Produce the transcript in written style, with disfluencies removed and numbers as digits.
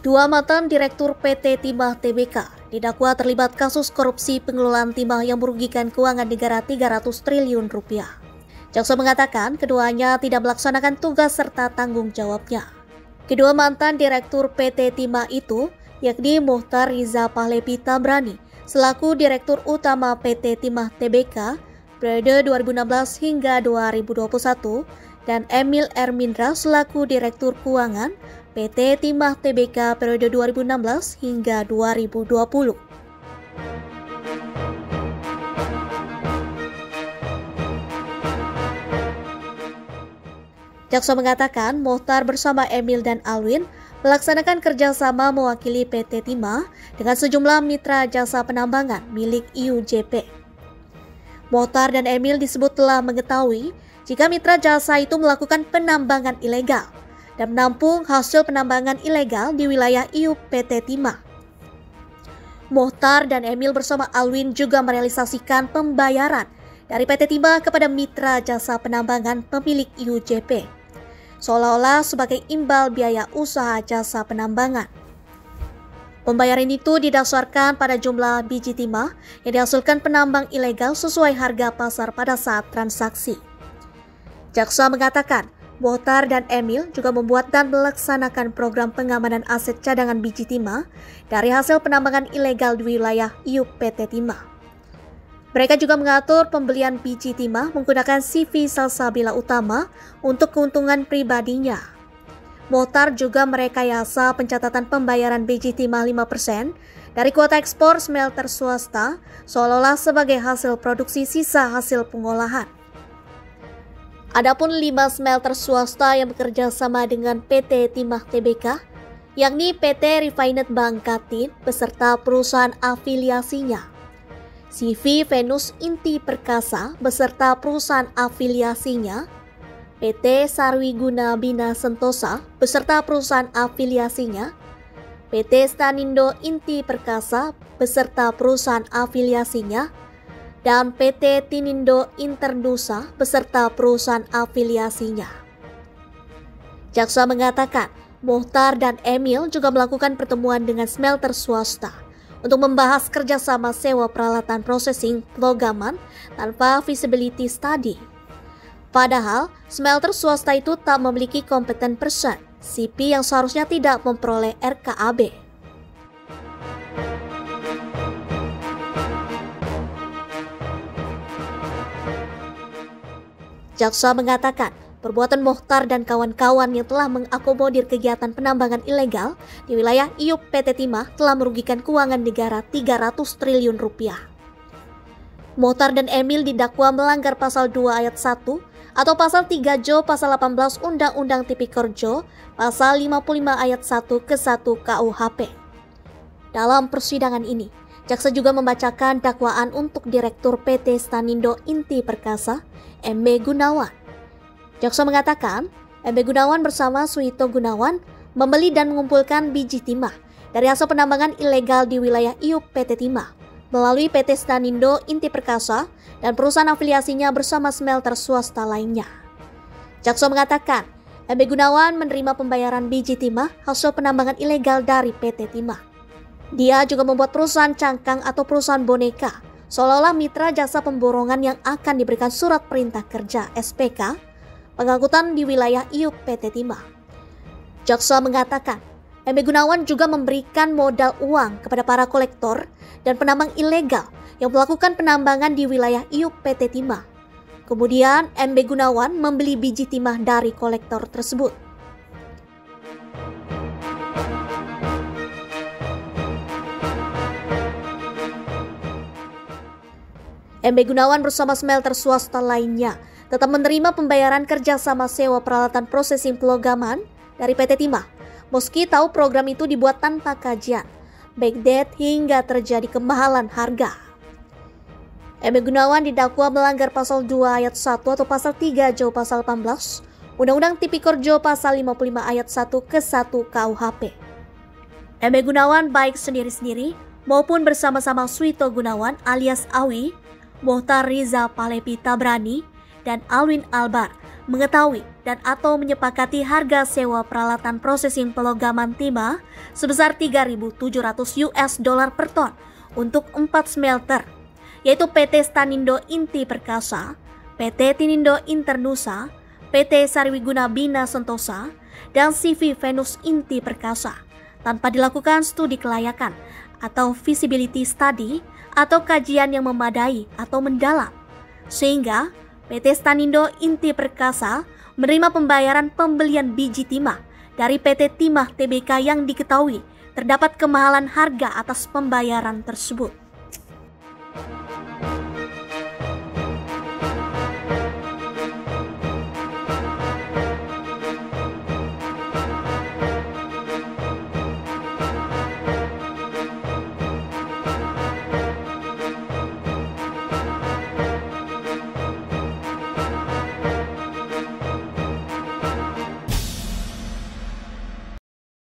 Dua mantan Direktur PT Timah Tbk didakwa terlibat kasus korupsi pengelolaan timah yang merugikan keuangan negara 300 triliun rupiah. Jaksa mengatakan keduanya tidak melaksanakan tugas serta tanggung jawabnya. Kedua mantan Direktur PT Timah itu, yakni Mohtar Riza Pahlevi Tabrani selaku Direktur Utama PT Timah Tbk periode 2016 hingga 2021 dan Emil Ermindra selaku Direktur Keuangan PT Timah Tbk periode 2016 hingga 2020. Jaksa mengatakan Mohtar bersama Emil dan Alwin melaksanakan kerjasama mewakili PT Timah dengan sejumlah mitra jasa penambangan milik IUJP. Mohtar dan Emil disebut telah mengetahui jika mitra jasa itu melakukan penambangan ilegal dan menampung hasil penambangan ilegal di wilayah IUP PT Timah. Mohtar dan Emil bersama Alwin juga merealisasikan pembayaran dari PT Timah kepada mitra jasa penambangan pemilik IUJP, seolah-olah sebagai imbal biaya usaha jasa penambangan. Pembayaran itu didasarkan pada jumlah biji timah yang dihasilkan penambang ilegal sesuai harga pasar pada saat transaksi. Jaksa mengatakan Mohtar dan Emil juga membuat dan melaksanakan program pengamanan aset cadangan biji timah dari hasil penambangan ilegal di wilayah IUP PT Timah. Mereka juga mengatur pembelian biji timah menggunakan CV Salsabila Utama untuk keuntungan pribadinya. Mohtar juga merekayasa pencatatan pembayaran biji timah 5% dari kuota ekspor smelter swasta seolah-olah sebagai hasil produksi sisa hasil pengolahan. Adapun 5 smelter swasta yang bekerja sama dengan PT Timah Tbk, yakni PT Refinet Bangkatin beserta perusahaan afiliasinya, CV Venus Inti Perkasa beserta perusahaan afiliasinya, PT Sarwiguna Bina Sentosa beserta perusahaan afiliasinya, PT Stanindo Inti Perkasa beserta perusahaan afiliasinya, dan PT Tinindo Internusa beserta perusahaan afiliasinya. Jaksa mengatakan Mohtar dan Emil juga melakukan pertemuan dengan smelter swasta untuk membahas kerjasama sewa peralatan processing plogaman tanpa feasibility study. Padahal smelter swasta itu tak memiliki kompeten person, CP yang seharusnya tidak memperoleh RKAB. Jaksa mengatakan perbuatan Mohtar dan kawan-kawan yang telah mengakomodir kegiatan penambangan ilegal di wilayah IUP PT Timah telah merugikan keuangan negara 300 triliun rupiah. Mohtar dan Emil didakwa melanggar pasal 2 ayat 1 atau pasal 3 Jo pasal 18 Undang-Undang Tipikor pasal 55 ayat 1 ke 1 KUHP. Dalam persidangan ini, jaksa juga membacakan dakwaan untuk Direktur PT Stanindo Inti Perkasa, MB Gunawan. Jaksa mengatakan, MB Gunawan bersama Suito Gunawan membeli dan mengumpulkan biji timah dari hasil penambangan ilegal di wilayah IUP PT Timah melalui PT Stanindo Inti Perkasa dan perusahaan afiliasinya bersama smelter swasta lainnya. Jaksa mengatakan, MB Gunawan menerima pembayaran biji timah hasil penambangan ilegal dari PT Timah. Dia juga membuat perusahaan cangkang atau perusahaan boneka, seolah-olah mitra jasa pemborongan yang akan diberikan surat perintah kerja SPK pengangkutan di wilayah IUP PT Timah. Jaksa mengatakan, MB Gunawan juga memberikan modal uang kepada para kolektor dan penambang ilegal yang melakukan penambangan di wilayah IUP PT Timah. Kemudian MB Gunawan membeli biji timah dari kolektor tersebut. MB Gunawan bersama smelter swasta lainnya tetap menerima pembayaran kerjasama sewa peralatan processing plogaman dari PT Timah, meski tahu program itu dibuat tanpa kajian, backdate hingga terjadi kemahalan harga. MB Gunawan didakwa melanggar pasal 2 ayat 1 atau pasal 3 Jo pasal 18 Undang-Undang Tipikor Jo pasal 55 ayat 1 ke 1 KUHP. MB Gunawan baik sendiri-sendiri maupun bersama-sama Suito Gunawan alias Awi, Mohtar Riza Pahlevi Tabrani, dan Alwin Albar mengetahui dan atau menyepakati harga sewa peralatan processing pelogaman timah sebesar 3.700 US dollar per ton untuk 4 smelter, yaitu PT Stanindo Inti Perkasa, PT Tinindo Internusa, PT Sarwiguna Bina Sentosa, dan CV Venus Inti Perkasa, tanpa dilakukan studi kelayakan atau feasibility study atau kajian yang memadai atau mendalam, sehingga PT Stanindo Inti Perkasa menerima pembayaran pembelian biji timah dari PT Timah Tbk yang diketahui terdapat kemahalan harga atas pembayaran tersebut.